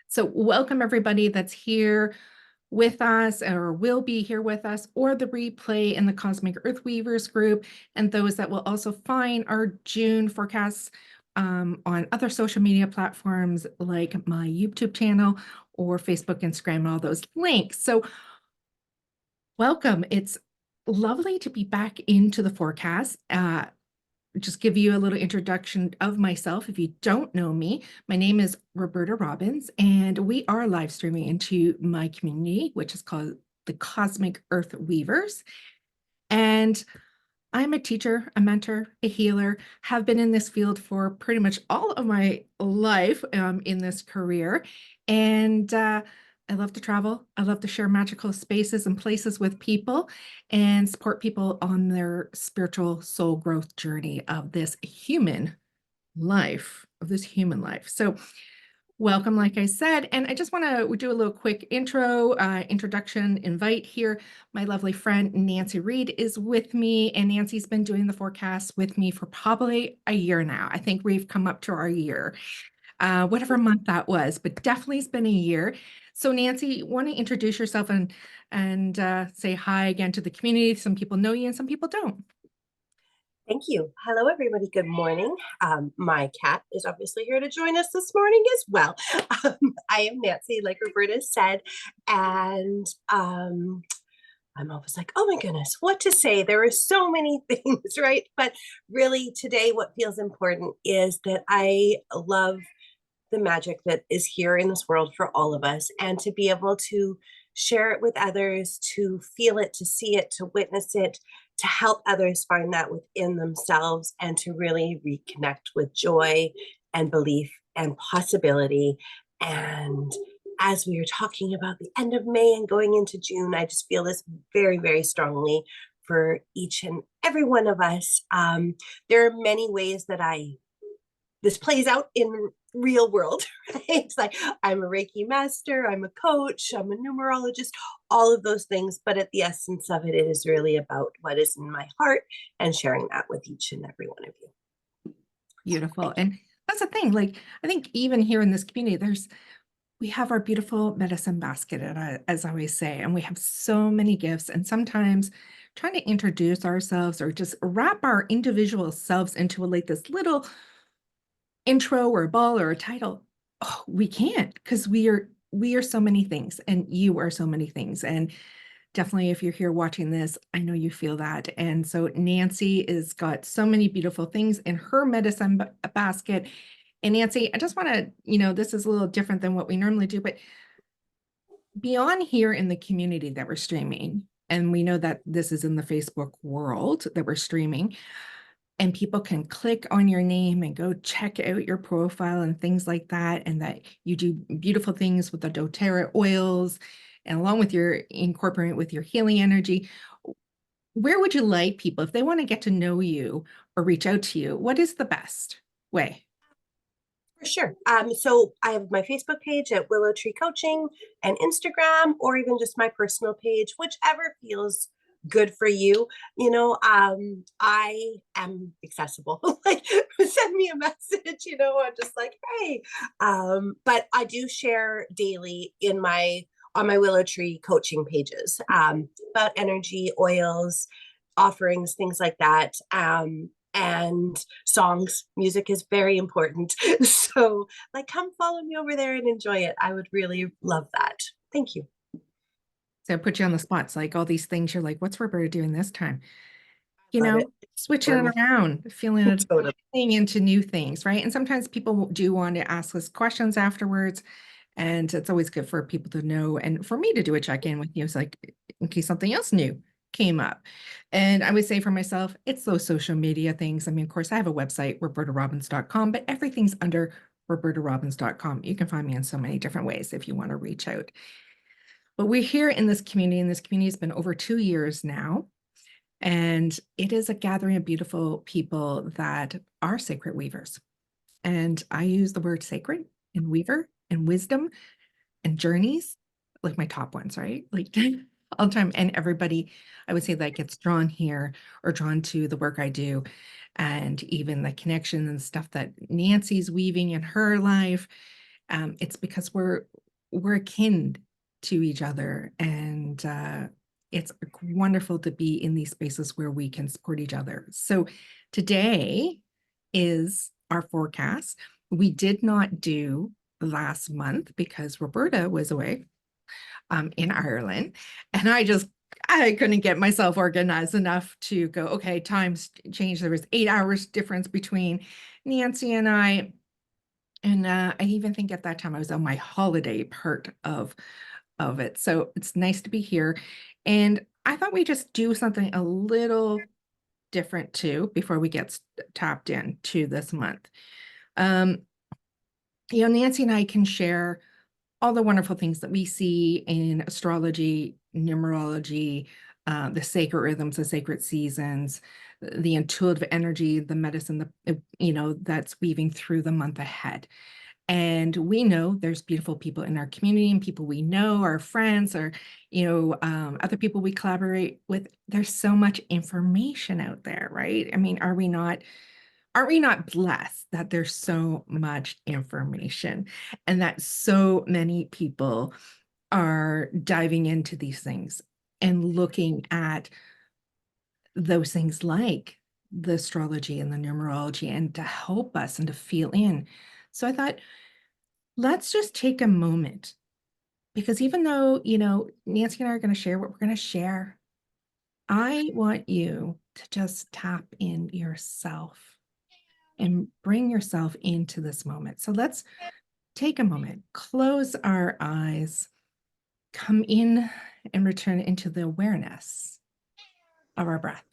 So welcome everybody that's here with us or will be here with us, or the replay in the Cosmic Earth Weavers group, and those that will also find our June forecasts on other social media platforms like my YouTube channel or Facebook, Instagram, all those links. So welcome. It's lovely to be back into the forecast. Just give you a little introduction of myself. If you don't know me, my name is Roberta Robbins, and we are live streaming into my community, which is called the Cosmic Earth Weavers. And I'm a teacher, a mentor, a healer, have been in this field for pretty much all of my life in this career. And I love to travel. I love to share magical spaces and places with people and support people on their spiritual soul growth journey of this human life. So welcome, like I said, and I just want to do a little quick introduction, invite here. My lovely friend Nancy Reed is with me, and Nancy's been doing the forecast with me for probably a year now. I think we've come up to our year, whatever month that was, but definitely it's been a year. So Nancy, want to introduce yourself and say hi again to the community. Some people know you and some people don't. Thank you. Hello, everybody. Good morning. My cat is obviously here to join us this morning as well. I am Nancy, like Roberta said, and I'm always like, oh my goodness, what to say? There are so many things, right? But really today, what feels important is that I love the magic that is here in this world for all of us, and to be able to share it with others, to feel it, to see it, to witness it, to help others find that within themselves, and to really reconnect with joy and belief and possibility. And as we are talking about the end of May and going into June, I just feel this very, very strongly for each and every one of us. There are many ways that this plays out in real world, right? It's like I'm a Reiki master, I'm a coach, I'm a numerologist, all of those things. But at the essence of it, it is really about what is in my heart and sharing that with each and every one of you. Beautiful. And that's the thing. Like, I think even here in this community, we have our beautiful medicine basket, as I always say, and we have so many gifts. And sometimes trying to introduce ourselves or just wrap our individual selves into like this little intro or a ball or a title, we can't, because we are so many things, and you are so many things. And definitely, if you're here watching this, I know you feel that. And so Nancy has got so many beautiful things in her medicine basket. And Nancy, I just want to, this is a little different than what we normally do, but beyond here in the community that we're streaming, and we know that this is in the Facebook world that we're streaming, and people can click on your name and go check out your profile and things like that, and that you do beautiful things with the doTERRA oils, and along with your incorporating with your healing energy. Where would you like people, if they want to get to know you or reach out to you, what is the best way? For sure. So I have my Facebook page at Willow Tree Coaching, and Instagram, or even just my personal page, whichever feels good for you. I am accessible. Like, send me a message, I'm just like, hey. But I do share daily on my Willow Tree coaching pages, about energy, oils, offerings, things like that. And songs, music is very important. So, like, come follow me over there and enjoy it. I would really love that. Thank you. So I put you on the spot. It's like all these things, you're like, what's Roberta doing this time? Love it. Switching it around, feeling it, Totally. into new things, right? And sometimes people do want to ask us questions afterwards, and it's always good for people to know, and for me to do a check-in with you. It's like, in case something else new came up. And I would say for myself, it's those social media things. I mean, of course, I have a website, robertarobbins.com, but everything's under robertarobbins.com. You can find me in so many different ways if you want to reach out. But we're here in this community, and this community has been over 2 years now. And it is a gathering of beautiful people that are sacred weavers. And I use the word sacred and weaver and wisdom and journeys, like my top ones, right? Like all the time. And everybody, I would say, that gets drawn here or drawn to the work I do. And even the connection and stuff that Nancy's weaving in her life. It's because we're akin to each other, and it's wonderful to be in these spaces where we can support each other. So today is our forecast. We did not do last month because Roberta was away in Ireland, and I couldn't get myself organized enough to go, okay, times changed. There was 8 hours difference between Nancy and I. And I even think at that time I was on my holiday part of it. So it's nice to be here. And I thought we'd just do something a little different too before we get tapped into this month. Um, Nancy and I can share all the wonderful things that we see in astrology, numerology, the sacred rhythms, the sacred seasons, the intuitive energy, the medicine, that's weaving through the month ahead. And we know there's beautiful people in our community and people we know, our friends, or other people we collaborate with. There's so much information out there, right? I mean, aren't we not blessed that there's so much information and that so many people are diving into these things and looking at those things like the astrology and the numerology and to help us and to feel in. So I thought, let's just take a moment, because even though, Nancy and I are going to share what we're going to share, I want you to just tap in yourself and bring yourself into this moment. So let's take a moment, close our eyes, come in and return into the awareness of our breath,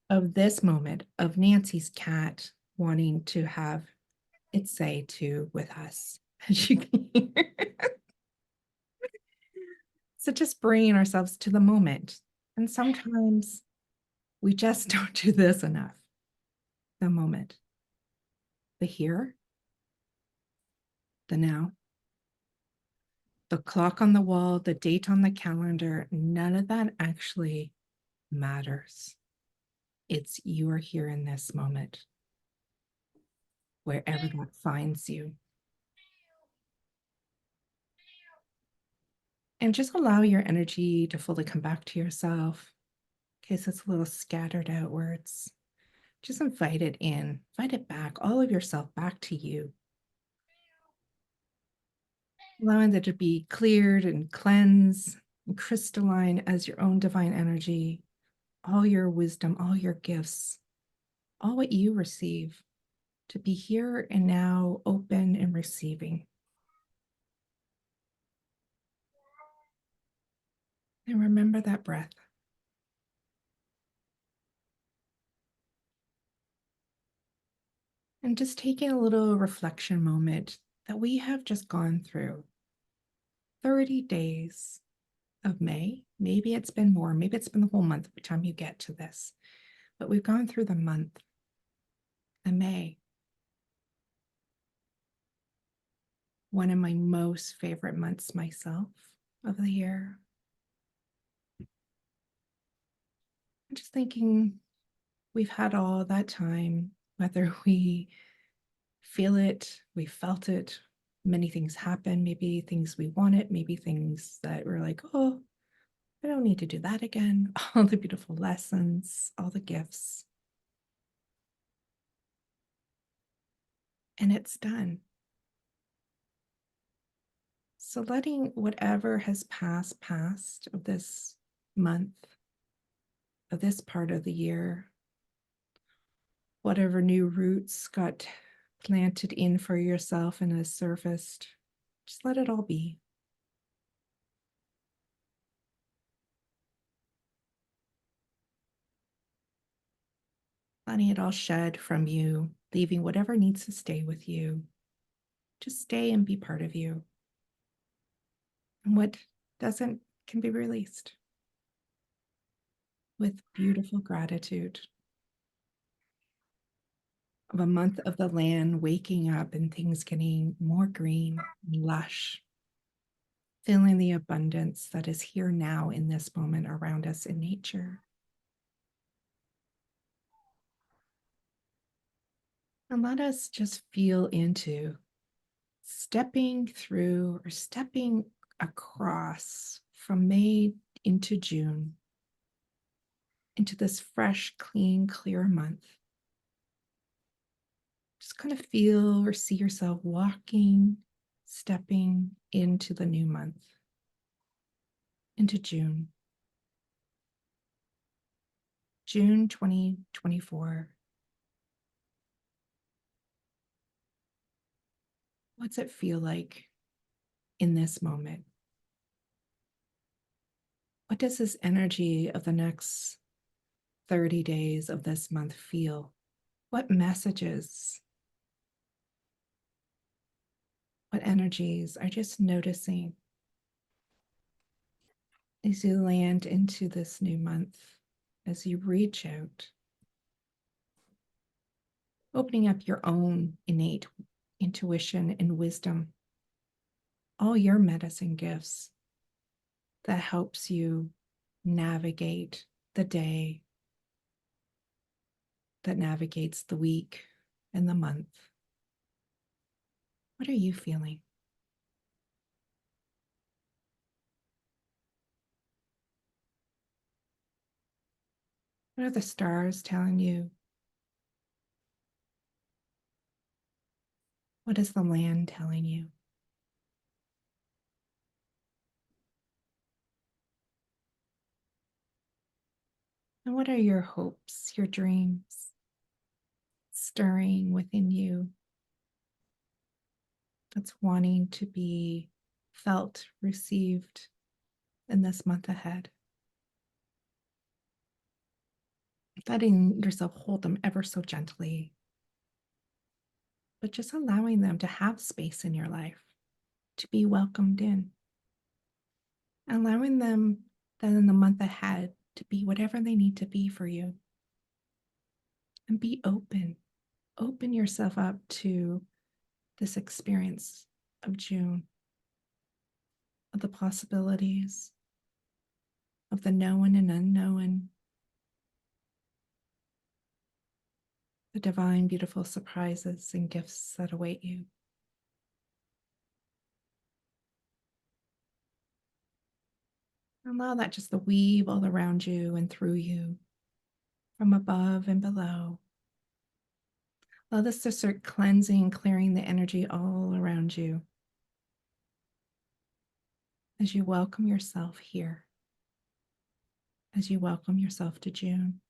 of this moment of Nancy's cat wanting to have its say to with us, as you can hear. So just bringing ourselves to the moment. And sometimes we just don't do this enough. The moment, the here, the now, the clock on the wall, the date on the calendar, none of that actually matters. It's you are here in this moment, wherever that finds you. And just allow your energy to fully come back to yourself. In case it's a little scattered outwards, just invite it in, invite it back, all of yourself back to you. Allowing it to be cleared and cleansed and crystalline as your own divine energy, all your wisdom, all your gifts, all what you receive, to be here and now, open and receiving. And remember that breath. And just taking a little reflection moment that we have just gone through 30 days of May. Maybe it's been more, maybe it's been the whole month by the time you get to this, but we've gone through the month of May. One of my most favorite months myself of the year. I'm just thinking we've had all that time, whether we feel it, we felt it, many things happen, maybe things we wanted, maybe things that we're like, oh, I don't need to do that again. All the beautiful lessons, all the gifts. And it's done. So letting whatever has passed of this month, of this part of the year, whatever new roots got planted in for yourself and has surfaced, just let it all be. Letting it all shed from you, leaving whatever needs to stay with you. Just stay and be part of you. And what doesn't can be released with beautiful gratitude of a month of the land waking up and things getting more green, lush, feeling the abundance that is here now in this moment around us in nature. And let us just feel into stepping through or stepping across from May into June, into this fresh, clean, clear month. Just kind of feel or see yourself walking, stepping into the new month, into June. June 2024. What's it feel like in this moment? What does this energy of the next 30 days of this month feel? What messages, what energies are just noticing as you land into this new month, as you reach out, opening up your own innate intuition and wisdom, all your medicine gifts that helps you navigate the day, that navigates the week and the month. What are you feeling? What are the stars telling you? What is the land telling you? And what are your hopes, your dreams stirring within you that's wanting to be felt, received in this month ahead? Letting yourself hold them ever so gently, but just allowing them to have space in your life, to be welcomed in. Allowing them then in the month ahead to be whatever they need to be for you. And be open. Open yourself up to this experience of June, of the possibilities, of the known and unknown, the divine, beautiful surprises and gifts that await you. Allow that just to weave all around you and through you, from above and below. Allow this to start cleansing, clearing the energy all around you as you welcome yourself here, as you welcome yourself to June.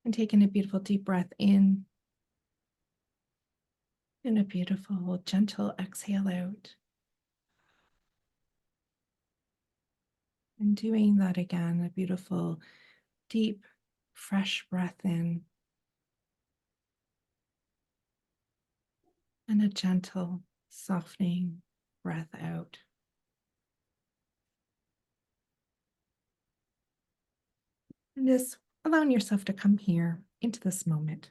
And taking a beautiful deep breath in and a beautiful, gentle exhale out. And doing that again, a beautiful, deep, fresh breath in and a gentle, softening breath out. And just allowing yourself to come here into this moment,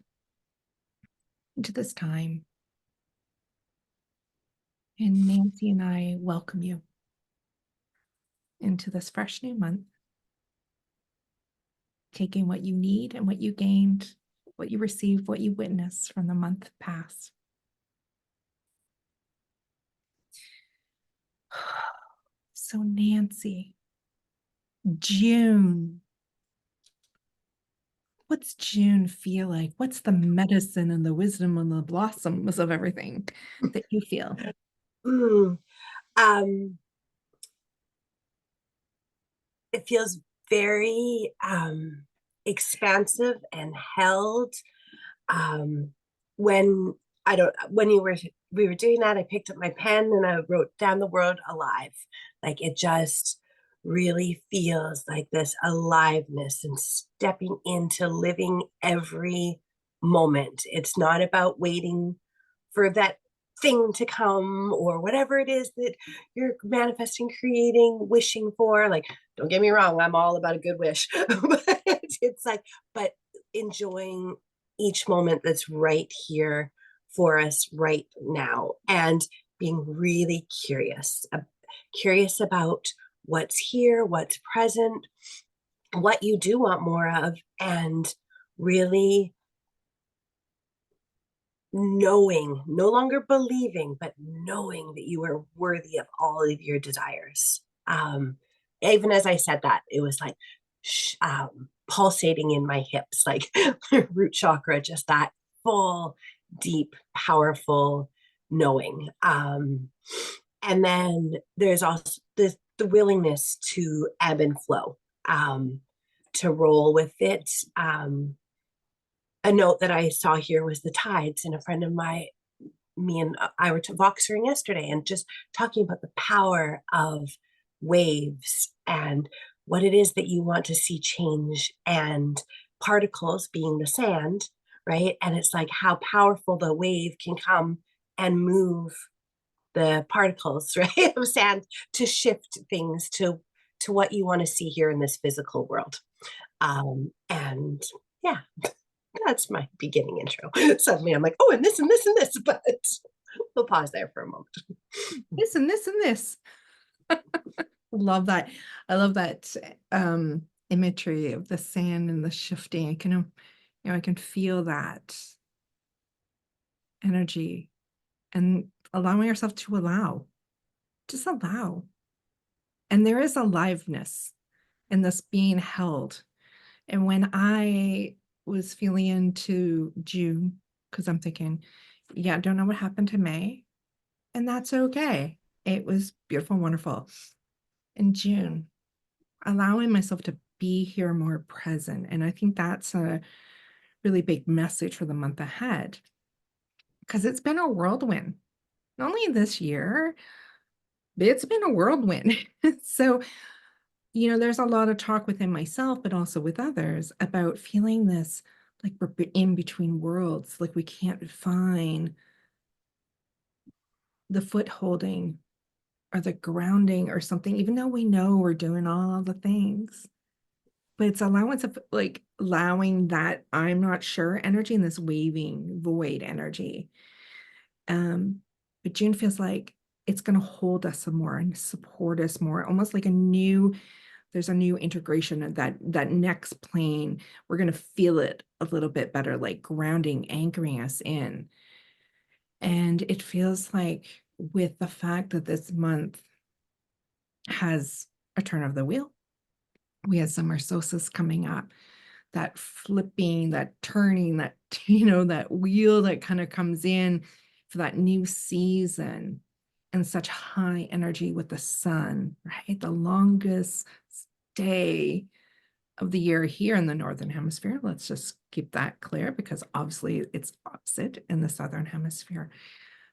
into this time. And Nancy and I welcome you into this fresh new month, taking what you need and what you gained, what you received, what you witnessed from the month past. So Nancy, June. What's June feel like? What's the medicine and the wisdom and the blossoms of everything that you feel? Mm, um, it feels very expansive and held. Um, when when we were doing that, I picked up my pen and I wrote down the word alive. Like it just really feels like this aliveness and stepping into living every moment. It's not about waiting for that thing to come or whatever it is that you're manifesting, creating, wishing for. Like, don't get me wrong, I'm all about a good wish, but it's like, but enjoying each moment that's right here for us right now and being really curious about what's here, what's present, what you do want more of, and really knowing, no longer believing, but knowing that you are worthy of all of your desires. Even as I said that, it was like pulsating in my hips, like root chakra, just that full, deep, powerful knowing. And then there's also the willingness to ebb and flow, to roll with it. A note that I saw here was the tides, and a friend of me and I were voxering yesterday and just talking about the power of waves and what it is that you want to see change, and particles being the sand, right? And it's like how powerful the wave can come and move the particles, right, of sand to shift things to what you want to see here in this physical world. And yeah, that's my beginning intro. Suddenly I'm like, oh, and this and this and this, but we'll pause there for a moment. This and this and this. Love that. I love that imagery of the sand and the shifting. I can, I can feel that energy and allowing yourself to allow, just allow. And there is aliveness in this being held. And when I was feeling into June, because I'm thinking, yeah, I don't know what happened to May, and that's okay. It was beautiful, wonderful. In June, allowing myself to be here more present. And I think that's a really big message for the month ahead, because it's been a whirlwind. Not only this year, but it's been a whirlwind. So, there's a lot of talk within myself, but also with others about feeling this like we're in between worlds, like we can't find the foot holding or the grounding or something, even though we know we're doing all the things. But it's allowance of like allowing that I'm not sure energy and this waving void energy. But June feels like it's going to hold us some more and support us more, almost like there's a new integration of that next plane. We're going to feel it a little bit better, like grounding, anchoring us in. And it feels like with the fact that this month has a turn of the wheel, we had summer solstice coming up, that flipping, that turning, that, that wheel that kind of comes in for that new season, and such high energy with the sun, right? The longest day of the year here in the Northern Hemisphere. Let's just keep that clear, because obviously it's opposite in the Southern Hemisphere.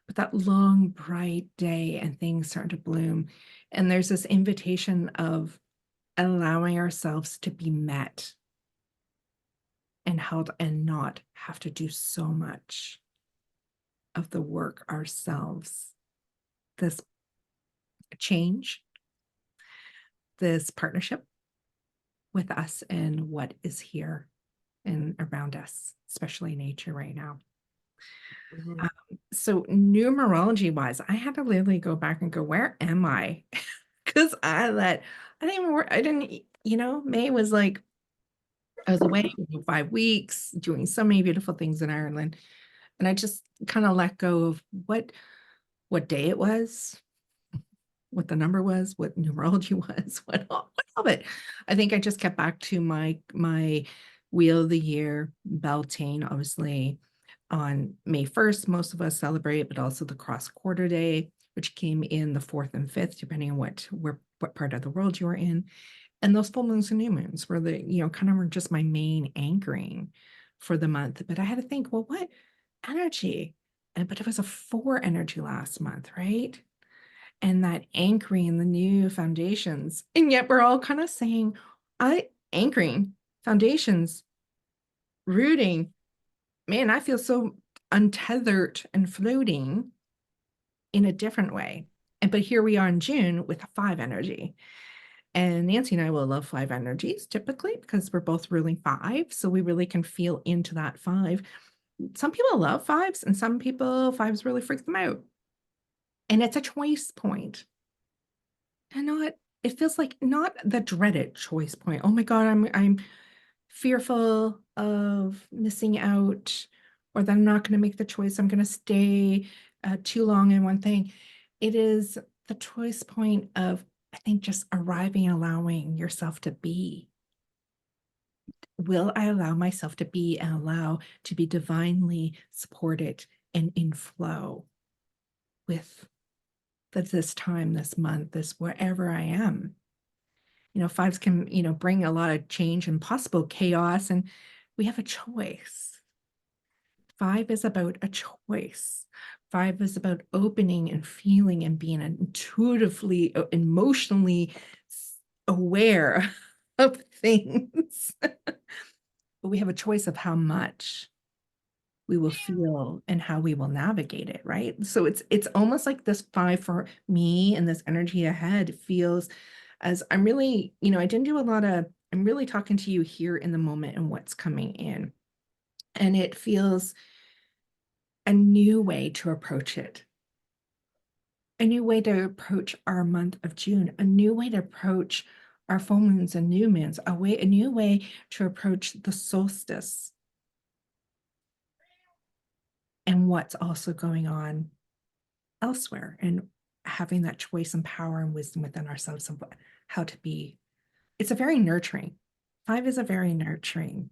But that long, bright day and things starting to bloom. And there's this invitation of allowing ourselves to be met and held and not have to do so much of the work ourselves. This change, this partnership with us and what is here and around us, especially nature right now. Mhm. So numerology wise, I had to literally go back and go, where am I? Because I didn't even work. I didn't, May was like, I was away 5 weeks doing so many beautiful things in Ireland. And I just kind of let go of what day it was, what the number was, what numerology was, what of it. I think I just kept back to my wheel of the year, Beltane, obviously on May 1st, most of us celebrate, but also the cross quarter day, which came in the 4th and 5th, depending on what part of the world you were in. And those full moons and new moons were kind of were just my main anchoring for the month. But I had to think, well, what energy? But it was a 4 energy last month, right? And that anchoring the new foundations. And yet we're all kind of saying, anchoring foundations, rooting, man, I feel so untethered and floating in a different way. But here we are in June with a 5 energy. And Nancy and I will love 5 energies typically because we're both ruling 5. So we really can feel into that 5. Some people love 5s and some people 5s really freak them out. And it's a choice point. And not it feels like not the dreaded choice point. Oh my God, I'm fearful of missing out, or that I'm not going to make the choice. I'm going to stay too long in one thing. It is the choice point of, I think, just arriving and allowing yourself to be. Will I allow myself to be and allow to be divinely supported and in flow with this time, this month, this wherever I am? Fives can, bring a lot of change and possible chaos, and we have a choice. Five is about a choice. Five is about opening and feeling and being intuitively, emotionally aware of things. But we have a choice of how much we will feel and how we will navigate it, right? So it's almost like this five for me, and this energy ahead feels as I'm really, I didn't do a lot of, I'm really talking to you here in the moment and what's coming in. And it feels a new way to approach it, a new way to approach our month of June, a new way to approach our full moons and new moons, a new way to approach the solstice and what's also going on elsewhere, and having that choice and power and wisdom within ourselves of how to be. It's a very nurturing. Five is a very nurturing,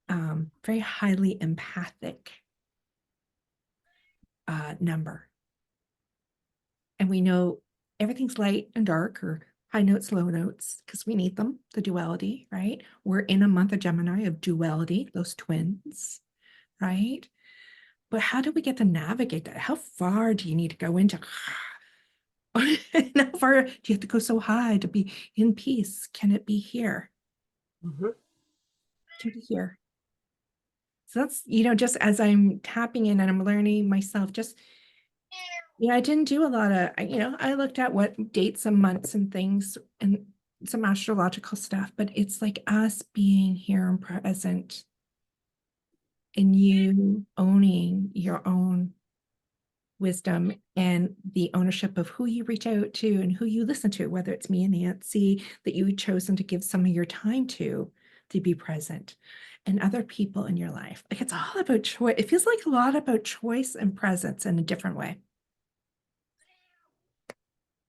very highly empathic number. And we know everything's light and dark, or high notes, low notes, because we need them, the duality, right? We're in a month of Gemini of duality, those twins, right? But how do we get to navigate that? How far do you need to go into? And how far do you have to go so high to be in peace? Can it be here? Mhm. Can it be here? So that's, just as I'm tapping in and I'm learning myself, just, I didn't do a lot of, I looked at what dates and months and things and some astrological stuff, but it's like us being here and present, and you owning your own wisdom and the ownership of who you reach out to and who you listen to, whether it's me and Nancy that you've chosen to give some of your time to be present, and other people in your life. Like, it's all about choice. It feels like a lot about choice and presence in a different way.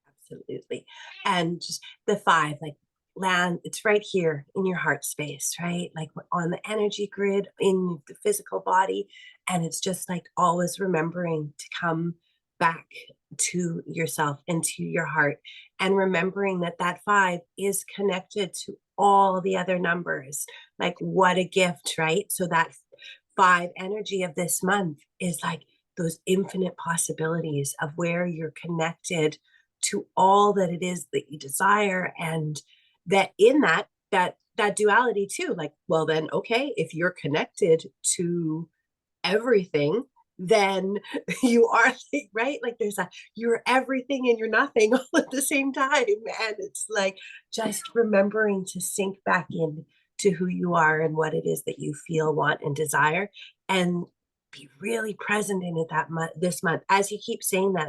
Absolutely. And just the five, like land, it's right here in your heart space, right? Like on the energy grid in the physical body. And it's just like always remembering to come back to yourself and to your heart, and remembering that that five is connected to all the other numbers. Like, what a gift, right? So that five energy of this month is like those infinite possibilities of where you're connected to all that it is that you desire, and that in that duality too, like, well then, okay, if you're connected to everything, then you are, right, like there's a, you're everything and you're nothing all at the same time. And it's like just remembering to sink back in to who you are and what it is that you feel, want, and desire, and be really present in it that month, this month. As you keep saying that,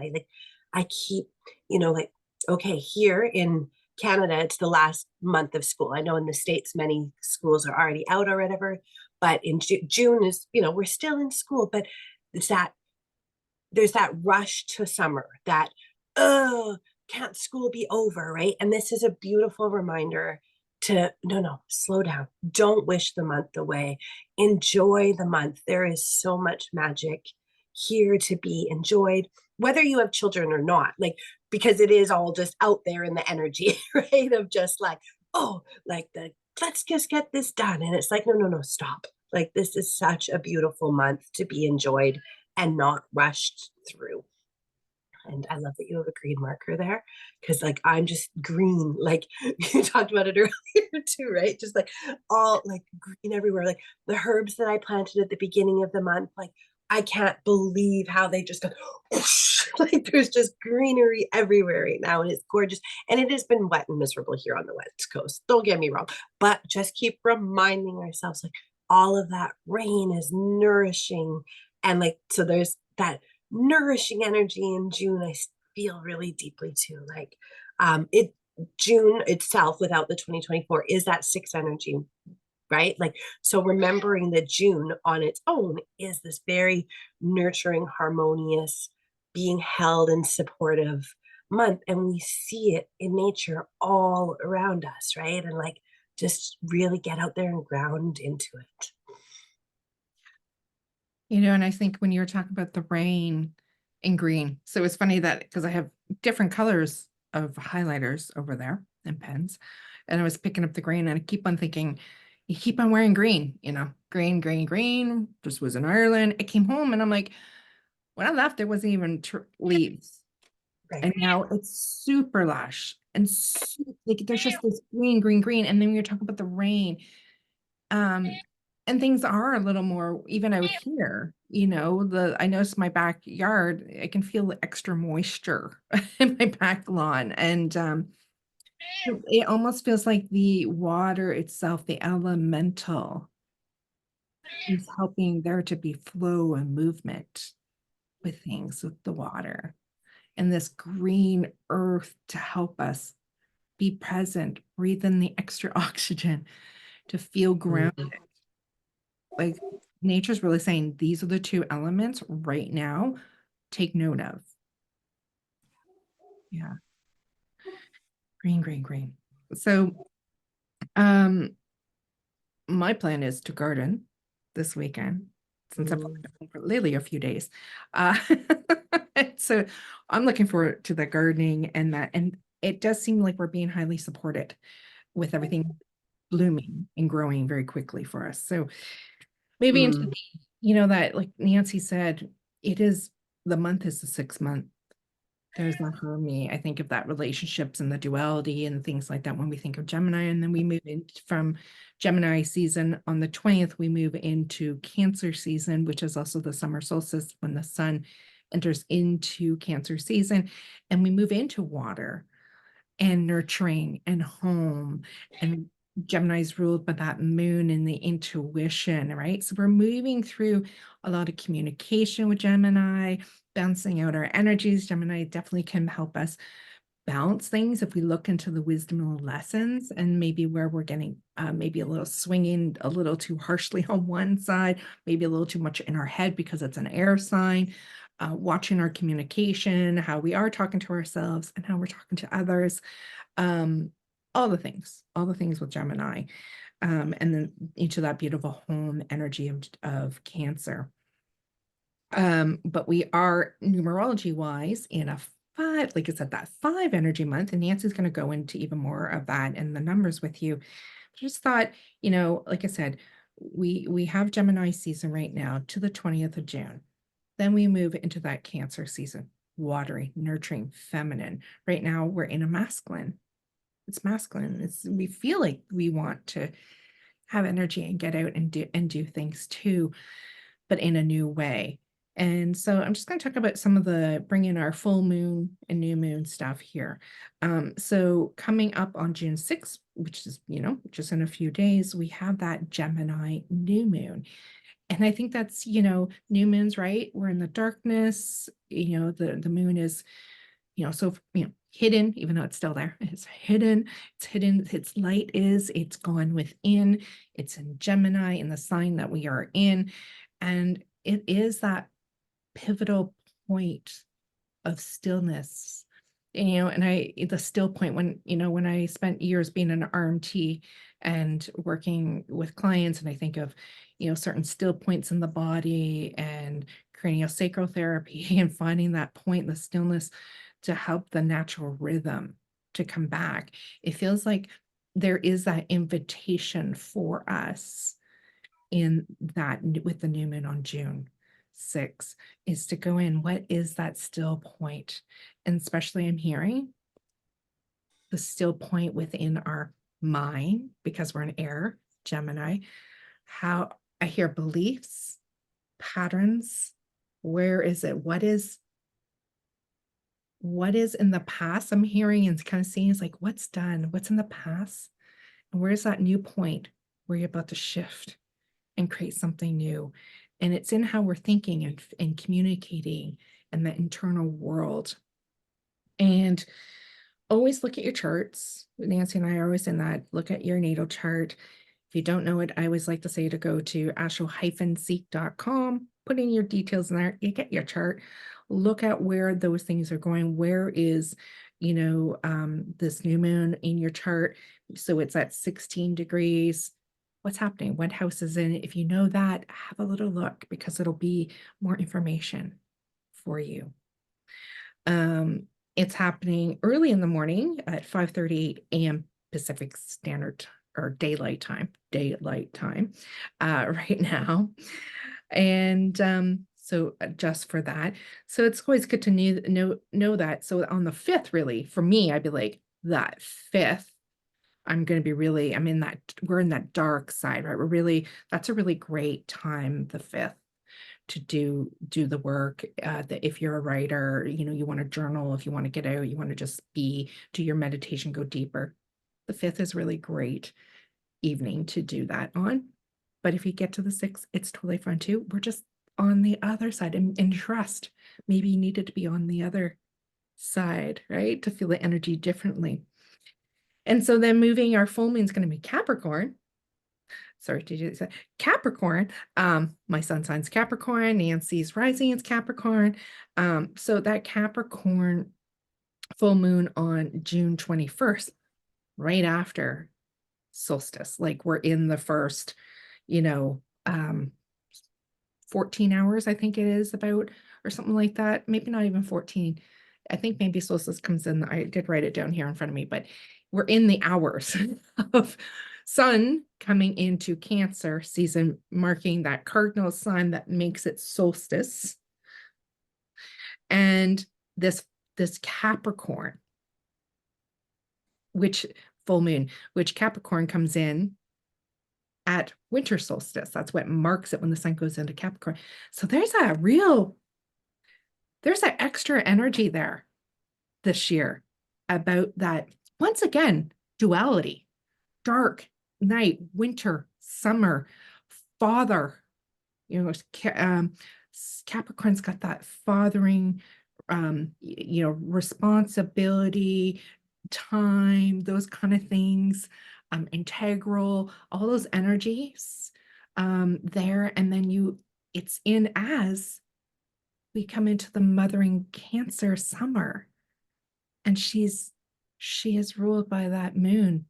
I keep, like, okay, here in Canada, it's the last month of school. I know in the States, many schools are already out or whatever, but in June is, we're still in school, but it's that, there's that rush to summer, that, oh, can't school be over, right? And this is a beautiful reminder to, no, slow down. Don't wish the month away. Enjoy the month. There is so much magic here to be enjoyed, whether you have children or not, like, because it is all just out there in the energy, right? Of just like, oh, like the, let's just get this done. And it's like, no, stop. Like, this is such a beautiful month to be enjoyed and not rushed through. And I love that you have a green marker there, because like I'm just green, like you talked about it earlier too, right? Just like all like green everywhere, like the herbs that I planted at the beginning of the month, like I can't believe how they just go whoosh, like there's just greenery everywhere right now, and it's gorgeous. And it has been wet and miserable here on the West Coast, don't get me wrong, but just keep reminding ourselves like all of that rain is nourishing, and like so there's that nourishing energy in June. I feel really deeply too. Like it June itself without the 2024 is that sixth energy, right? Like, so remembering that June on its own is this very nurturing, harmonious, being held and supportive month. And we see it in nature all around us, right? And like, just really get out there and ground into it. And I think when you're talking about the rain in green, so it's funny that because I have different colors of highlighters over there and pens, and I was picking up the green, and I keep on thinking, you keep on wearing green, green, green, green. Just was in Ireland. I came home and I'm like, when I left, there wasn't even leaves. Right. And now it's super lush and like there's just this green, green, green. And then you're talking about the rain. And things are a little more even out here, I noticed my backyard, I can feel the extra moisture in my back lawn. And it almost feels like the water itself, the elemental, is helping there to be flow and movement with things with the water. And this green earth to help us be present, breathe in the extra oxygen, to feel grounded. Like nature's really saying these are the two elements right now. Take note of. Yeah. Green, green, green. So my plan is to garden this weekend since I've been home for lately a few days. Uh so I'm looking forward to the gardening and that, and it does seem like we're being highly supported with everything blooming and growing very quickly for us. So maybe into Mm. that, like Nancy said, the month is the 6th month. There's that harmony. I think of that relationships and the duality and things like that when we think of Gemini. And then we move in from Gemini season on the 20th, we move into Cancer season, which is also the summer solstice when the sun enters into Cancer season. And we move into water and nurturing and home, and Gemini's ruled by that moon and the intuition, right? So we're moving through a lot of communication with Gemini, bouncing out our energies. Gemini definitely can help us balance things if we look into the wisdom lessons and maybe where we're getting maybe a little swinging a little too harshly on one side, maybe a little too much in our head because it's an air sign. Watching our communication, how we are talking to ourselves and how we're talking to others, um, all the things with Gemini, and then into that beautiful home energy of Cancer. But we are numerology wise in a 5, like I said, that 5 energy month, and Nancy's going to go into even more of that and the numbers with you. Just thought, like I said, we have Gemini season right now to the 20th of June. Then we move into that Cancer season, watery, nurturing, feminine. Right now we're in a masculine. It's masculine. We feel like we want to have energy and get out and do things too, but in a new way. And so I'm just going to talk about some of bring in our full moon and new moon stuff here. So coming up on June 6th, which is, just in a few days, we have that Gemini new moon. And I think that's, new moons, right? We're in the darkness, the moon is, so, hidden, even though it's still there. It's hidden. Its light it's gone within. It's in Gemini, in the sign that we are in. And it is that pivotal point of stillness. And the still point when I spent years being an RMT and working with clients, and I think of, certain still points in the body and craniosacral therapy and finding that point, the stillness, to help the natural rhythm to come back. It feels like there is that invitation for us in that with the new moon on June 6th is to go in. What is that still point? And especially I'm hearing the still point within our mind because we're an air, Gemini. How I hear beliefs, patterns. Where is it? What is in the past? I'm hearing and kind of seeing is like what's done, what's in the past, and where's that new point where you're about to shift and create something new. And it's in how we're thinking and communicating and the internal world. And always look at your charts. Nancy and I are always in that. Look at your natal chart. If you don't know it, I always like to say to go to astro-seek.com, put in your details in there, you get your chart, look at where those things are going. Where is, this new moon in your chart? So it's at 16 degrees. What's happening? What house is in it? If you know that, have a little look because it'll be more information for you. It's happening early in the morning at 5:30 a.m. Pacific Standard or daylight time right now. And so just for that. So it's always good to know that. So on the 5th, really, for me, I'd be like, that 5th, we're in that dark side, right? That's a really great time, the 5th, to do the work. That if you're a writer, you want to journal, if you want to get out, you want to just do your meditation, go deeper. The 5th is really great evening to do that on. But if you get to the 6th, it's totally fine too. We're just on the other side and trust. Maybe you needed to be on the other side, right? To feel the energy differently. And so then moving, our full moon is going to be Capricorn. Sorry, did you say Capricorn? My sun sign's Capricorn, Nancy's rising is Capricorn. So that Capricorn full moon on June 21st, right after solstice, like we're in the first, 14 hours, I think it is about, or something like that. Maybe not even 14. I think maybe solstice comes in. I did write it down here in front of me, but we're in the hours of sun coming into Cancer season, marking that cardinal sign that makes it solstice. And this Capricorn, which full moon, which Capricorn comes in at winter solstice. That's what marks it when the sun goes into Capricorn. So there's that extra energy there this year about that, once again, duality, dark night, winter, summer, father. Capricorn's got that fathering, responsibility, time, those kind of things, integral, all those energies there. And then it's in as we come into the mothering Cancer summer. And she is ruled by that moon.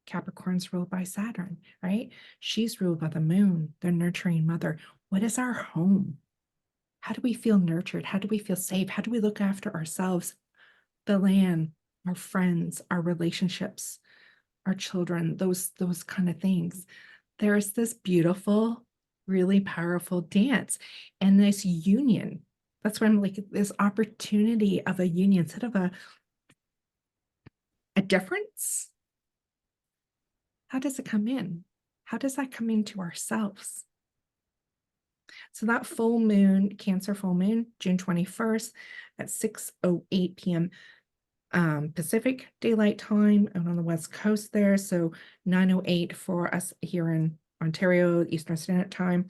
Capricorn's ruled by Saturn, right? She's ruled by the moon, the nurturing mother. What is our home? How do we feel nurtured? How do we feel safe? How do we look after ourselves, the land, our friends, our relationships, our children, those kind of things? There's this beautiful, really powerful dance and this union. That's why I'm like, this opportunity of a union instead of a difference. How does it come in? How does that come into ourselves? So that full moon, Cancer full moon, June 21st at 6:08 p.m. Pacific Daylight Time out on the West Coast there. So 9:08 for us here in Ontario, Eastern Standard Time.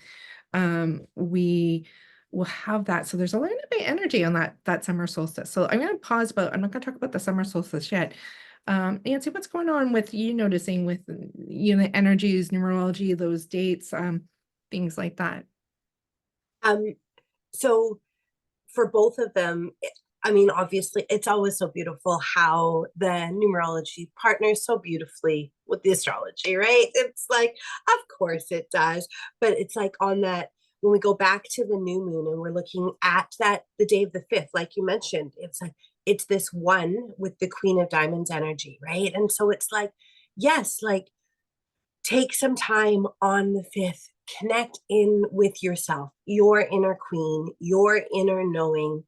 We will have that. So there's a little bit of energy on that summer solstice. So I'm going to pause, but I'm not going to talk about the summer solstice yet. Nancy, what's going on with you noticing with, the energies, numerology, those dates, things like that? So for both of them, obviously, it's always so beautiful how the numerology partners so beautifully with the astrology, right? It's like, of course it does. But it's like on that, when we go back to the new moon and we're looking at the day of the 5th, like you mentioned, it's like, it's this one with the Queen of Diamonds energy, right? And so it's like, yes, like take some time on the 5th, connect in with yourself, your inner queen, your inner knowing.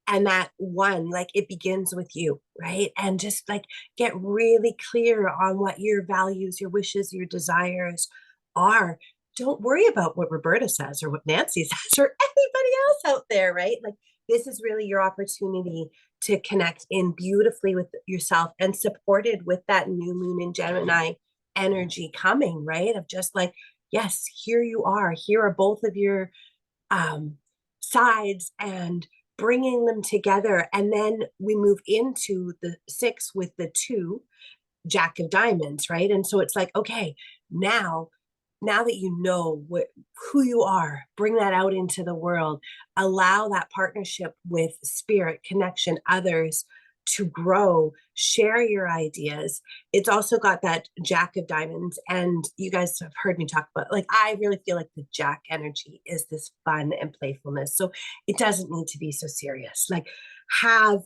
And that one, like it begins with you, right? And just like get really clear on what your values, your wishes, your desires are. Don't worry about what Roberta says or what Nancy says or anybody else out there, right? Like this is really your opportunity to connect in beautifully with yourself and supported with that new moon in Gemini energy coming, right? Of just like, yes, here you are. Here are both of your sides, and bringing them together. And then we move into the 6 with the 2, Jack of Diamonds, right? And so it's like, okay, now that you know who you are, bring that out into the world, allow that partnership with spirit, connection, others to grow, share your ideas. It's also got that Jack of Diamonds, and you guys have heard me talk about, like, I really feel like the Jack energy is this fun and playfulness. So it doesn't need to be so serious. Like, have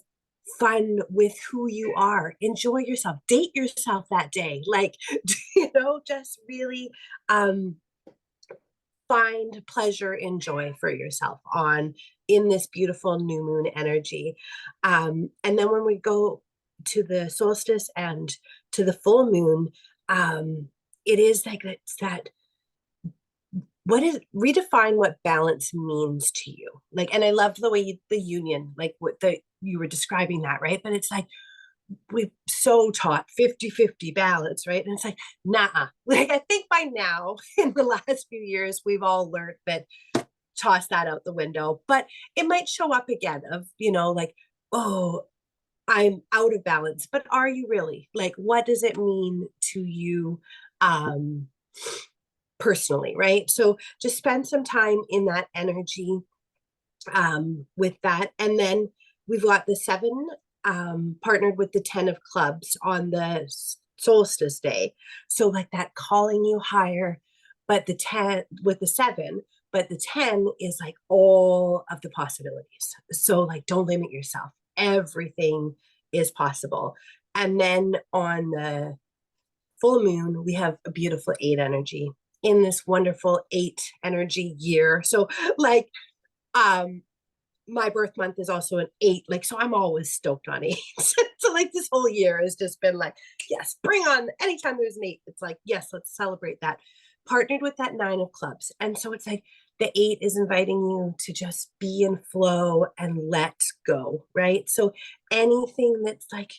fun with who you are, enjoy yourself, date yourself that day, like, just really find pleasure and joy for yourself on in this beautiful new moon energy. And then when we go to the solstice and to the full moon, it is like it's that, what is, redefine what balance means to you. Like, and I loved the way the union, like what you were describing that, right? But it's like, we've so taught 50-50 balance, right? And it's like, nah. Like, I think by now, in the last few years, we've all learned that, toss that out the window. But it might show up again of, like, oh, I'm out of balance. But are you really? Like, what does it mean to you personally, right? So just spend some time in that energy with that. And then we've got the 7 partnered with the 10 of clubs on the solstice day. So like that calling you higher, but the 10 with the 7, but the 10 is like all of the possibilities. So like, don't limit yourself. Everything is possible. And then on the full moon, we have a beautiful 8 energy in this wonderful 8 energy year. So like, my birth month is also an 8, like, so I'm always stoked on 8. So like this whole year has just been like, yes, bring on, anytime there's an 8, it's like, yes, let's celebrate that, partnered with that 9 of clubs. And so it's like the 8 is inviting you to just be in flow and let go, right? So anything that's like,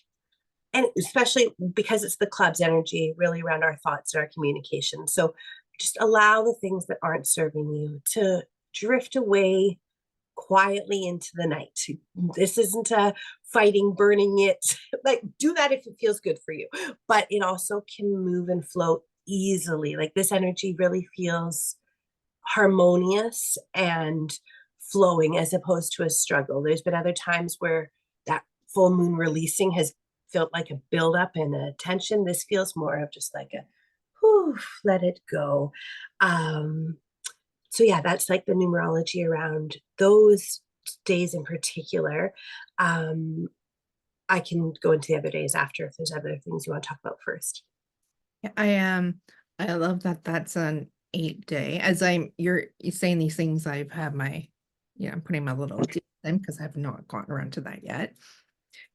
and especially because it's the club's energy, really around our thoughts and our communication. So just allow the things that aren't serving you to drift away quietly into the night. This isn't a fighting, burning it. Like, do that if it feels good for you, but it also can move and flow easily. Like, this energy really feels harmonious and flowing as opposed to a struggle. There's been other times where that full moon releasing has felt like a buildup and a tension. This feels more of just like a, whew, let it go. So yeah, that's like the numerology around those days in particular. I can go into the other days after if there's other things you want to talk about first. Yeah, I love that that's an 8-day. As you're saying these things, I've had my, I'm putting my little in because I have not gotten around to that yet.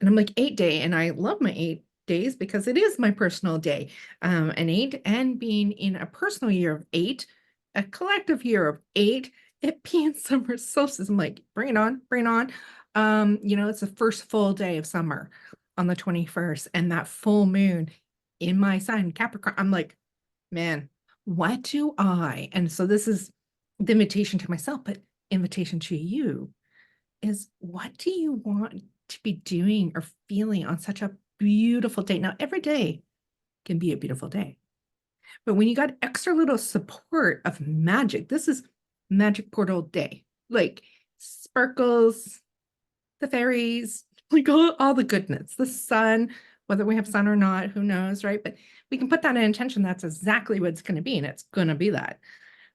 And I'm like 8-day, and I love my 8 days because it is my personal day. An 8, and being in a personal year of 8, a collective year of 8, it being summer solstice. I'm like, bring it on, bring it on. It's the first full day of summer on the 21st, and that full moon in my sign, Capricorn. I'm like, man, what do I? And so this is the invitation to myself, but invitation to you is, what do you want to be doing or feeling on such a beautiful day? Now, every day can be a beautiful day, but when you got extra little support of magic, this is magic portal day, like sparkles, the fairies, like all the goodness, the sun, whether we have sun or not, who knows, right? But we can put that in intention. That's exactly what it's going to be, and it's going to be that.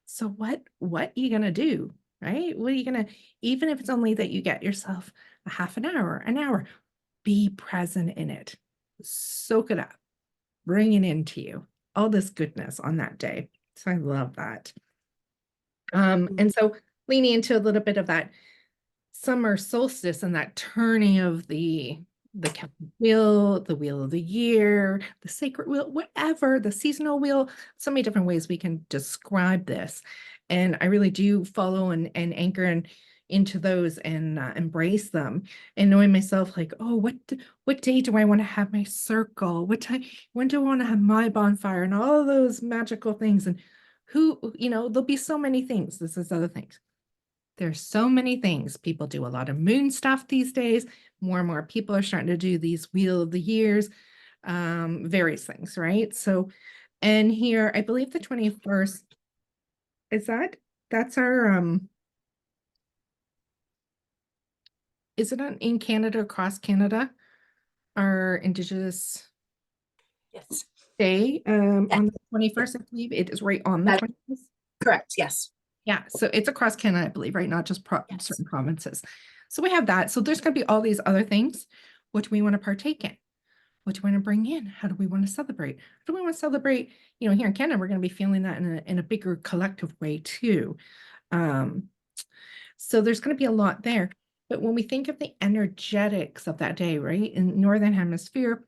So what are you going to do, right? What are you going to, even if it's only that you get yourself a half an hour, be present in it. Soak it up. Bring it into you. All this goodness on that day. So I love that. And so leaning into a little bit of that summer solstice and that turning of the wheel, the wheel of the year, the sacred wheel, whatever, the seasonal wheel, so many different ways we can describe this. And I really do follow and anchor into those and embrace them, and knowing myself, like, oh, what day do I want to have my circle? What time, when do I want to have my bonfire, and all those magical things? And who, there'll be so many things. This is other things There's so many things. People do a lot of moon stuff these days. More and more people are starting to do these wheel of the years, various things, right? So, and here, I believe the 21st, is that's our, is it in Canada, across Canada, our Indigenous Yes. Day, Yes. on the 21st, I believe it is right on the That- 21st. Correct. Yes. Yeah, so it's across Canada, I believe, right? Not just Yes. certain provinces. So we have that. So there's going to be all these other things. What do we want to partake in? What do we want to bring in? How do we want to celebrate? How do we want to celebrate? Here in Canada, we're going to be feeling that in a bigger collective way too. So there's going to be a lot there. But when we think of the energetics of that day, right? In Northern Hemisphere,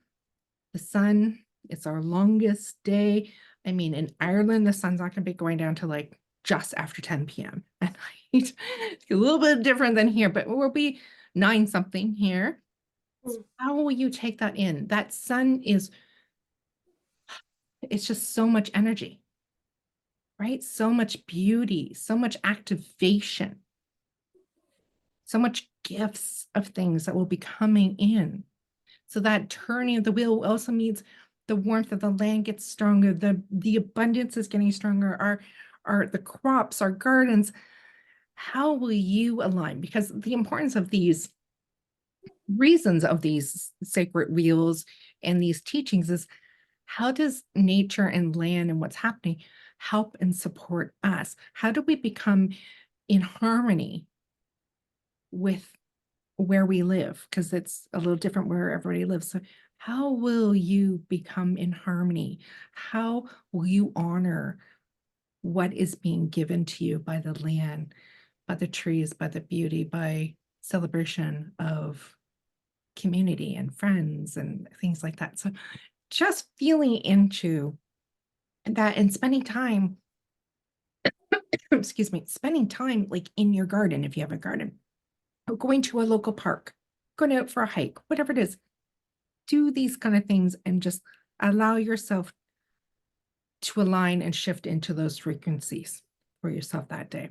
the sun, it's our longest day. I mean, in Ireland, the sun's not going to be going down to like just after 10 p.m. at night. It's a little bit different than here, but we'll be 9 something here. So how will you take that in? That sun it's just so much energy, right? So much beauty, so much activation, so much gifts of things that will be coming in. So that turning of the wheel also means the warmth of the land gets stronger, the abundance is getting stronger, our the crops, our gardens. How will you align? Because the importance of these reasons of these sacred wheels and these teachings is, how does nature and land and what's happening help and support us? How do we become in harmony with where we live? Because it's a little different where everybody lives. So how will you become in harmony? How will you honor what is being given to you by the land, by the trees, by the beauty, by celebration of community and friends and things like that? So just feeling into that and spending time, excuse me, spending time like in your garden if you have a garden, or going to a local park, going out for a hike, whatever it is. Do these kind of things and just allow yourself to align and shift into those frequencies for yourself that day.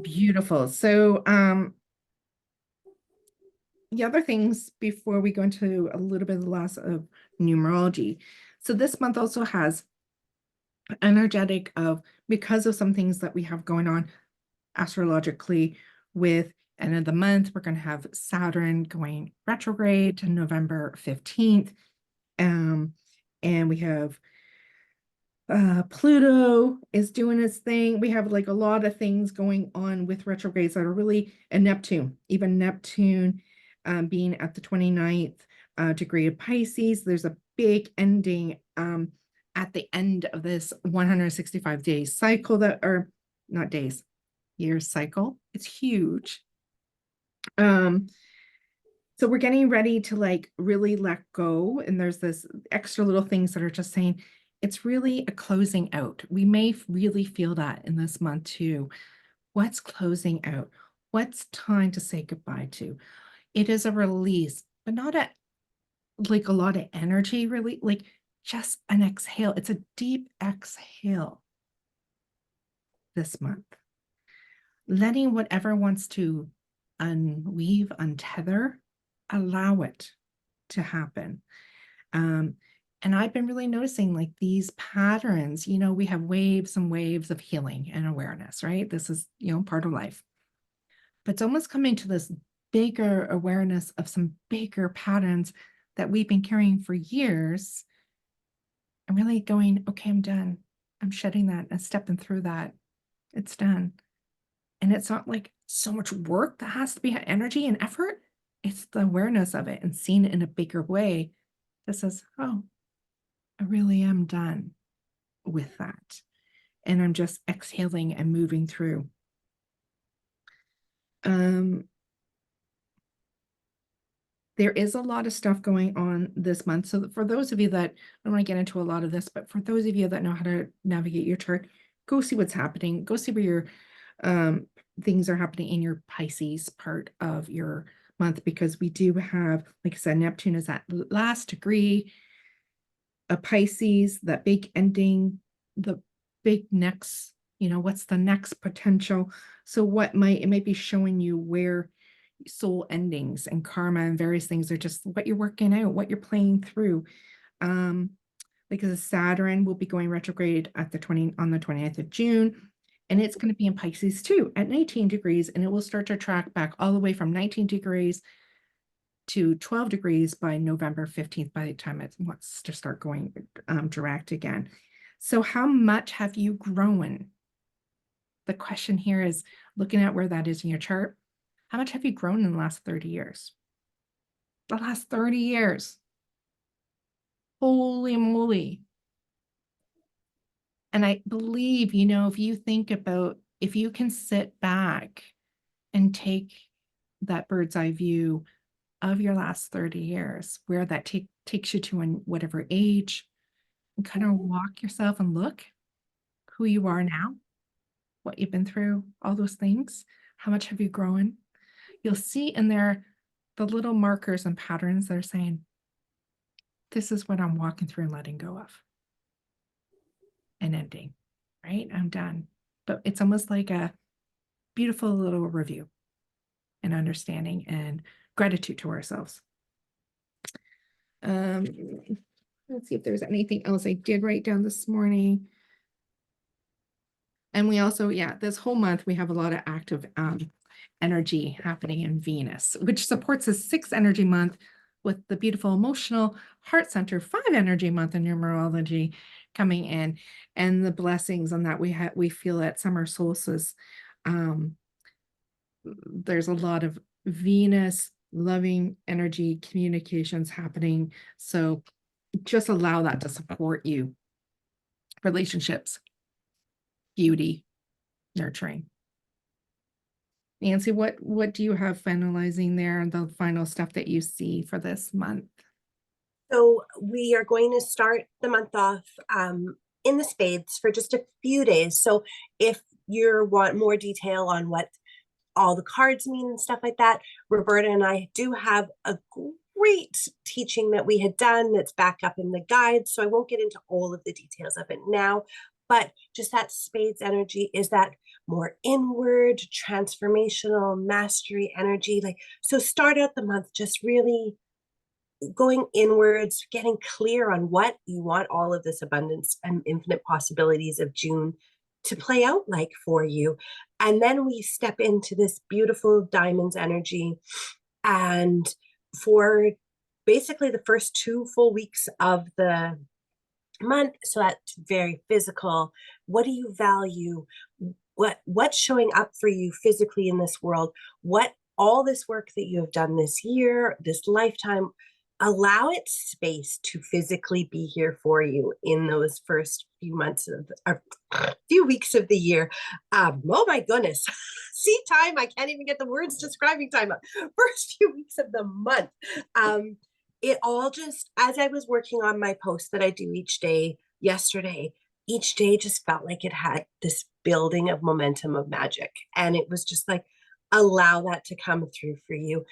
Beautiful. So the other things before we go into a little bit of the last of numerology. So this month also has energetic of, because of some things that we have going on astrologically with end of the month, we're going to have Saturn going retrograde to November 15th. And we have Pluto is doing its thing. We have like a lot of things going on with retrogrades that are really, and Neptune, even Neptune being at the 29th degree of Pisces. There's a big ending at the end of this 165-day cycle that, or not days, years cycle. It's huge. So we're getting ready to like really let go. And there's this extra little things that are just saying, it's really a closing out. We may really feel that in this month too. What's closing out? What's time to say goodbye to? It is a release, but not like a lot of energy, really, like just an exhale. It's a deep exhale this month. Letting whatever wants to unweave, untether, allow it to happen. And I've been really noticing like these patterns, we have waves and waves of healing and awareness, right? This is, part of life. But it's almost coming to this bigger awareness of some bigger patterns that we've been carrying for years. I'm really going, okay, I'm done. I'm shedding that and stepping through that. It's done. And it's not like so much work that has to be energy and effort. It's the awareness of it and seeing it in a bigger way that says, oh, I really am done with that. And I'm just exhaling and moving through. There is a lot of stuff going on this month. So for those of you that, I don't want to get into a lot of this, but for those of you that know how to navigate your chart, go see what's happening. Go see where your things are happening in your Pisces part of your month, because we do have, like I said, Neptune is at last degree, a Pisces, that big ending, the big next What's the next potential? So it might be showing you where soul endings and karma and various things are just what you're working out, what you're playing through. Um, because Saturn will be going retrograde on the 20th of June, and it's going to be in Pisces too at 19 degrees, and it will start to track back all the way from 19 degrees to 12 degrees by November 15th, by the time it wants to start going direct again. So how much have you grown? The question here is, looking at where that is in your chart, how much have you grown in the last 30 years? The last 30 years. Holy moly. And I believe, if you think about, if you can sit back and take that bird's eye view of your last 30 years, where that takes you to in whatever age, and kind of walk yourself and look who you are now, what you've been through, all those things, how much have you grown? You'll see in there the little markers and patterns that are saying, this is what I'm walking through and letting go of and ending, right? I'm done. But it's almost like a beautiful little review and understanding and gratitude to ourselves. Let's see if there's anything else I did write down this morning. And we also, this whole month, we have a lot of active energy happening in Venus, which supports the 6th energy month with the beautiful emotional heart center 5 energy month in numerology coming in, and the blessings on that we feel at summer solstice. There's a lot of Venus loving energy communications happening. So just allow that to support you. Relationships, beauty, nurturing. Nancy, what do you have finalizing there, and the final stuff that you see for this month? So we are going to start the month off in the spades for just a few days. So if you want more detail on what all the cards mean and stuff like that, Roberta and I do have a great teaching that we had done that's back up in the guide. So I won't get into all of the details of it now, but just that spades energy is that more inward, transformational, mastery energy. So start out the month just really going inwards, getting clear on what you want all of this abundance and infinite possibilities of June to play out like for you. And then we step into this beautiful diamonds energy. And for basically the first 2 full weeks of the month, so that's very physical. What do you value? What's showing up for you physically in this world? What all this work that you have done this year, this lifetime, allow it space to physically be here for you in those first few months of or few weeks of the year. Oh my goodness. See time. I can't even get the words describing time up. First few weeks of the month. It all just, as I was working on my post that I do each day yesterday, each day just felt like it had this building of momentum of magic. And it was just like, allow that to come through for you.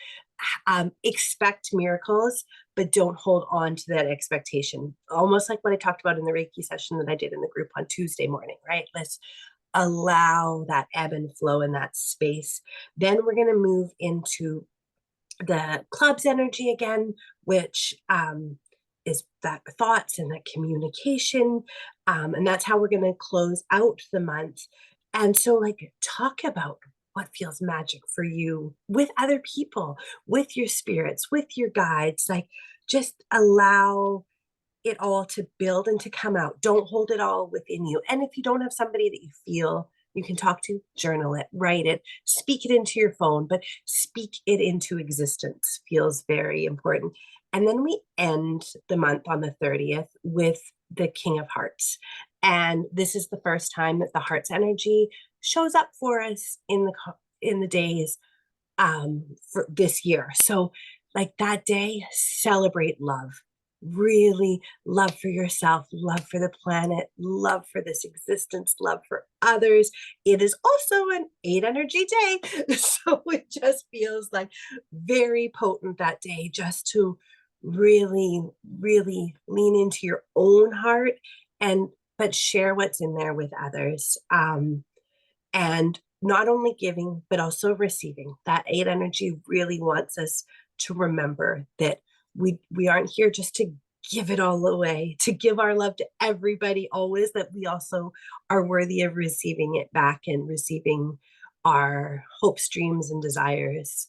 Expect miracles, but don't hold on to that expectation. Almost like what I talked about in the Reiki session that I did in the group on Tuesday morning, right? Let's allow that ebb and flow in that space. Then we're going to move into the club's energy again, which is that thoughts and that communication. And that's how we're going to close out the month. And so, talk about what feels magic for you with other people, with your spirits, with your guides. Just allow it all to build and to come out. Don't hold it all within you. And if you don't have somebody that you feel you can talk to, journal it, write it, speak it into your phone, but speak it into existence feels very important. And then we end the month on the 30th with the King of Hearts. And this is the first time that the Hearts energy shows up for us in the days for this year. So that day, celebrate love. Really love for yourself, love for the planet, love for this existence, love for others. It is also an 8 energy day. So it just feels like very potent that day, just to really, really lean into your own heart and but share what's in there with others. And not only giving, but also receiving. That 8 energy really wants us to remember that we aren't here just to give it all away, to give our love to everybody always, that we also are worthy of receiving it back and receiving our hopes, dreams, and desires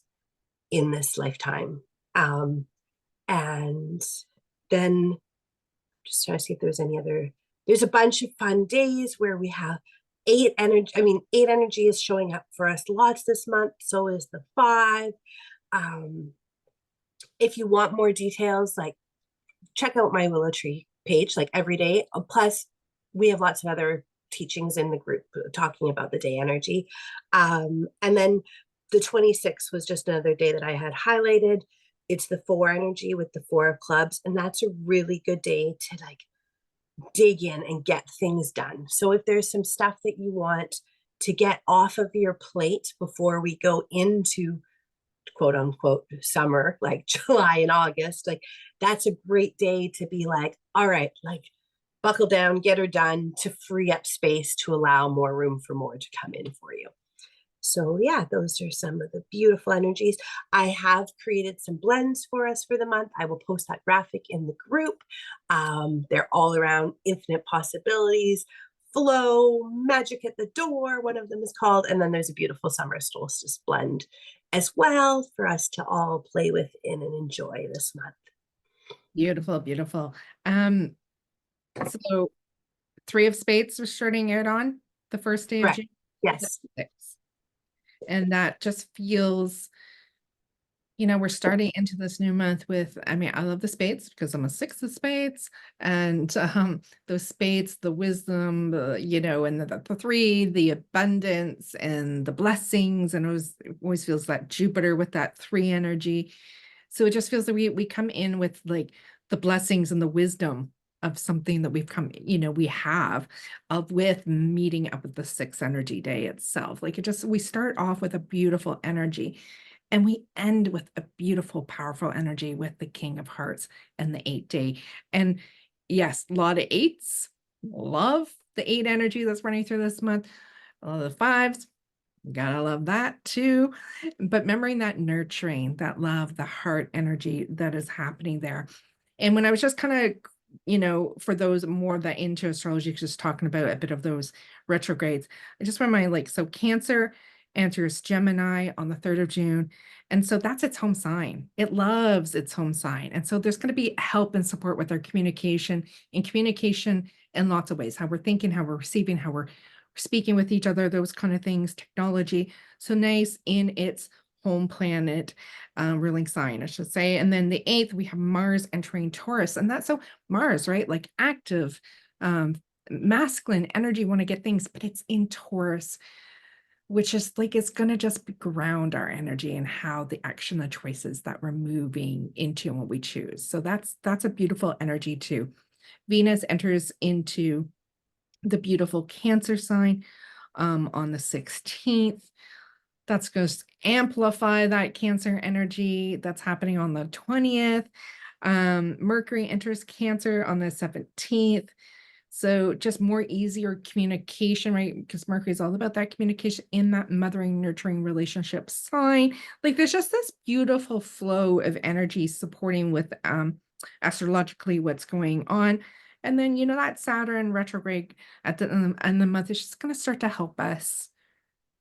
in this lifetime. And then just trying to see if there's any other, there's a bunch of fun days where we have 8 energy. I mean, 8 energy is showing up for us lots this month. So is the 5. If you want more details, like check out my Willow Tree page, like every day. Plus, we have lots of other teachings in the group talking about the day energy. And then the 26th was just another day that I had highlighted. It's the 4 energy with the 4 of clubs. And that's a really good day to like dig in and get things done. So if there's some stuff that you want to get off of your plate before we go into quote unquote summer, like July and August, like that's a great day to be like, all right, like buckle down, get her done, to free up space to allow more room for more to come in for you. So yeah, those are some of the beautiful energies. I have created some blends for us for the month. I will post that graphic in the group. They're all around infinite possibilities, flow, magic at the door, one of them is called. And then there's a beautiful summer solstice blend as well for us to all play with and enjoy this month. Beautiful, beautiful. So 3 of spades was starting out on the first day of Correct. June. Yes. 6. And that just feels, we're starting into this new month with, I mean, I love the spades because I'm a 6 of spades, and those spades, the wisdom, and the 3, the abundance and the blessings, and it always feels that Jupiter with that 3 energy. So it just feels that we come in with like the blessings and the wisdom of something that we've come, we have with meeting up with the 6 energy day itself. Like we start off with a beautiful energy and we end with a beautiful, powerful energy with the King of Hearts and the 8 day. And yes, a lot of 8s, love the 8 energy that's running through this month. A lot of the 5s, gotta love that too. But remembering that nurturing, that love, the heart energy that is happening there. And when I was just kind of, for those more that into astrology, just talking about a bit of those retrogrades, I just remind so Cancer enters Gemini on the 3rd of June. And so that's its home sign. It loves its home sign. And so there's going to be help and support with our communication in lots of ways, how we're thinking, how we're receiving, how we're speaking with each other, those kind of things, technology. So nice in its home planet, ruling sign, I should say. And then the 8th, we have Mars entering Taurus. And that's so Mars, right? Like active, masculine energy, want to get things, but it's in Taurus, which is like, it's going to just ground our energy and how the action, the choices that we're moving into and what we choose. So that's a beautiful energy too. Venus enters into the beautiful Cancer sign on the 16th. That's going to amplify that Cancer energy that's happening on the 20th. Mercury enters Cancer on the 17th. So just more easier communication, right? Because Mercury is all about that communication in that mothering, nurturing relationship sign. Like there's just this beautiful flow of energy supporting with astrologically what's going on. And then, that Saturn retrograde at the end of the month is just going to start to help us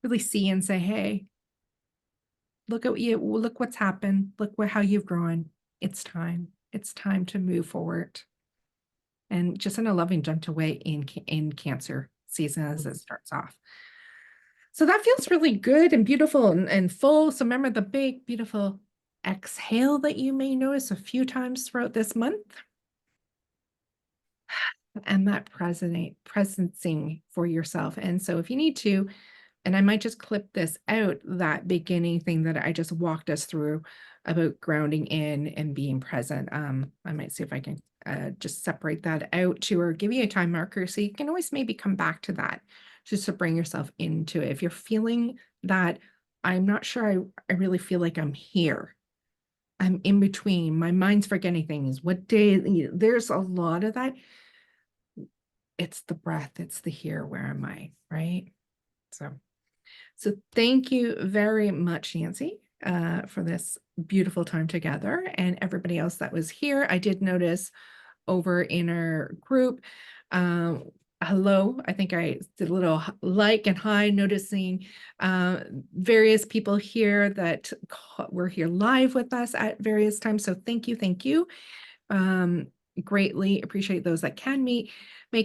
really see and say, hey, look what's happened. Look how you've grown. It's time. It's time to move forward. And just in a loving, gentle way in Cancer season as it starts off. So that feels really good and beautiful and full. So remember the big, beautiful exhale that you may notice a few times throughout this month. And that presencing for yourself. And so if you need to, and I might just clip this out, that beginning thing that I just walked us through about grounding in and being present. I might see if I can just separate that out to, or give you a time marker. So you can always maybe come back to that just to bring yourself into it. If you're feeling that, I'm not sure I really feel like I'm here. I'm in between. My mind's forgetting things. What day? There's a lot of that. it's the breath, it's the here, where am I, right? So thank you very much, Nancy, for this beautiful time together, and everybody else that was here. I did notice over in our group, um, hello, I think I did a little like and hi, noticing various people here that were here live with us at various times. So thank you, thank you. Um, Greatly appreciate those that can make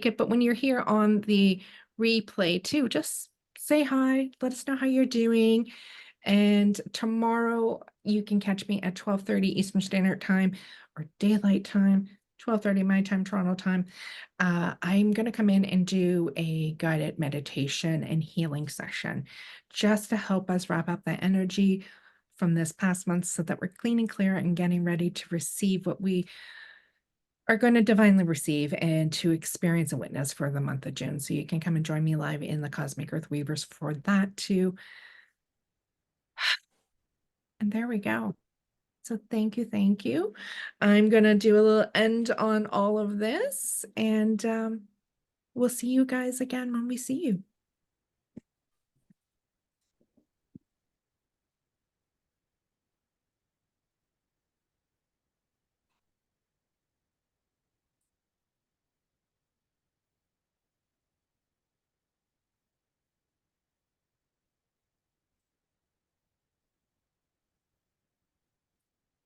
it. But when you're here on the replay too, just say hi, let us know how you're doing. And tomorrow you can catch me at 12:30 Eastern Standard Time or Daylight Time, 12:30 my time, Toronto time. I'm going to come in and do a guided meditation and healing session just to help us wrap up the energy from this past month so that we're clean and clear and getting ready to receive what we are going to divinely receive and to experience and witness for the month of June. So you can come and join me live in the Cosmic Earth Weavers for that too. And there we go. So thank you, thank you. I'm going to do a little end on all of this, and we'll see you guys again when we see you.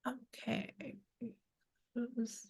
Okay. Close.